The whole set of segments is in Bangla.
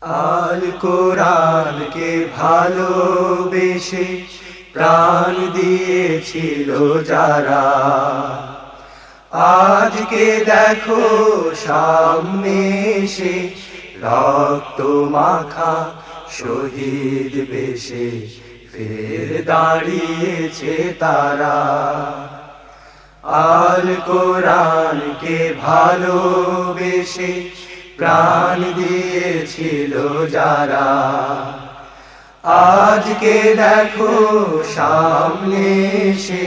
আল কোরআনকে ভালোবেসে প্রাণ দিয়েছিল যারা, আজকে দেখো সামনে এসে রক্ত মাখা শহীদ বেশে ফের দাঁড়িয়েছে তারা। আল কোরআনকে ভালোবেসে প্রাণ দিয়েছিল যারা, আজকে দেখো সামনে এসে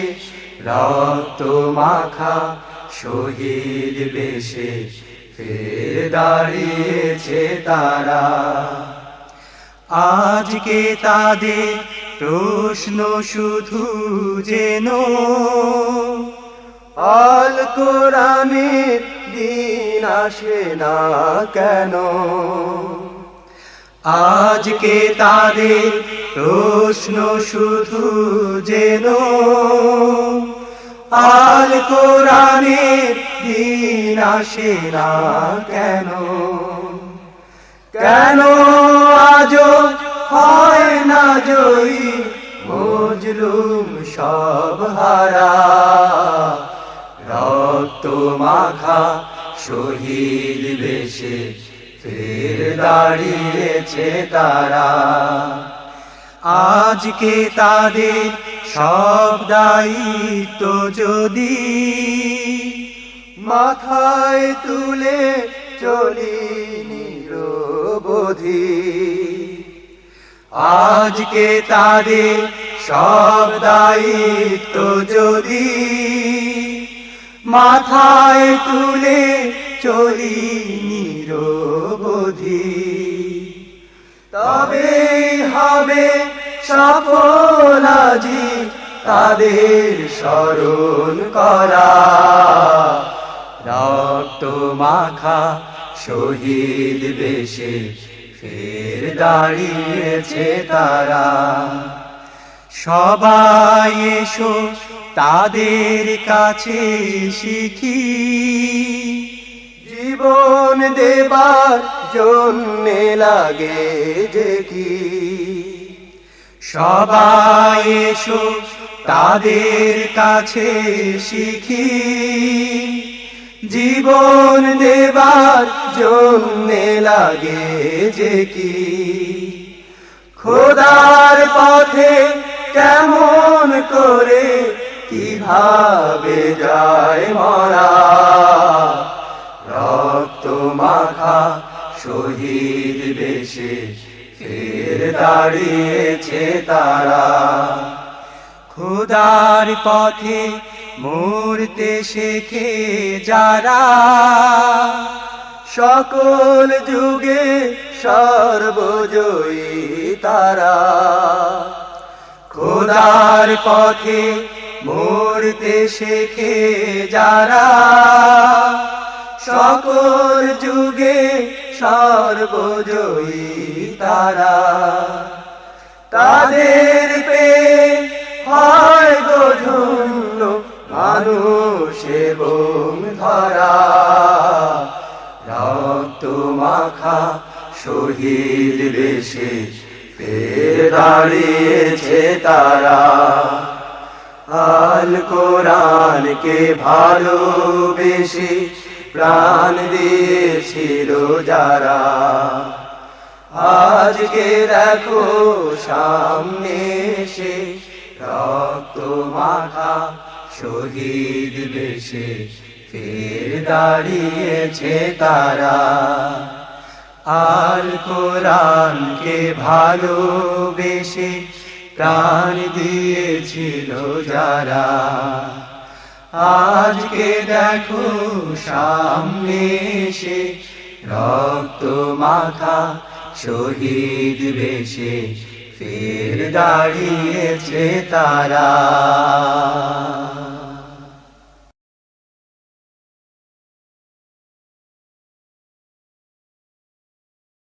রক্ত মাখা শহীদ বেশে ফের দাঁড়িয়েছে তারা। আজকে তাদের প্রশ্ন শুধু যেন আল কোরআনের দিন আসে না কেন। আজকে তাদের প্রশ্ন শুধু যেন আল কোরআনের দিন আসে না কেন। কেন আজও হয় না জয়ী মজলুম সব হারা, রক্ত মাখা শহীদ বেশে ফের দাঁড়িয়েছে তারা। আজকে তাদের সব দায়িত্ব যদি মাথায় তুলে চলি নিরবধি, আজকে তাদের সব দায়িত্ব যদি মাথায় তুলে চলি নিরবধি, তবে হবে সফল আজি তাদের স্মরণ করা। রক্ত মাখা শহীদ বেশে ফের দাঁড়িয়েছে তারা। সবাই এসো তাদের কাছে শিখি, জীবন দেবার জন্যে লাগে যে কি। সবাই এসো তাদের কাছে শিখি, জীবন দেবার জন্যে লাগে যে কি। খোদার পথে কেমন করে কিভাবে যায় মরা, রক্ত মাখা শহীদ বেশে ফের দাঁড়িয়েছে তারা। খোদার পথে মরতে শেখে যারা, সকল যুগে সর্বজয়ী তারা। খোদার পথে মরতে শেখে যারা, সকল যুগে সর্বজয়ী তারা। তাদের পেয়ে হয় গো ধন্য মানুষ এবং ধরা, রক্ত মাখা শহীদ বেশে ফের দাঁড়িয়েছে তারা। আল কোরআনকে ভালোবেসে প্রাণ দিয়েছিল যারা, আজকে দেখো সামনে এসে রক্ত মাখা শহীদ বেশে ফের দাঁড়িয়েছে তারা। আল কোরআনকে ভালোবেসে প্রাণ দিয়েছিল যারা, আজকে দেখো সামনে এসে রক্ত মাখা শহীদ বেশে ফের দাঁড়িয়েছে তারা।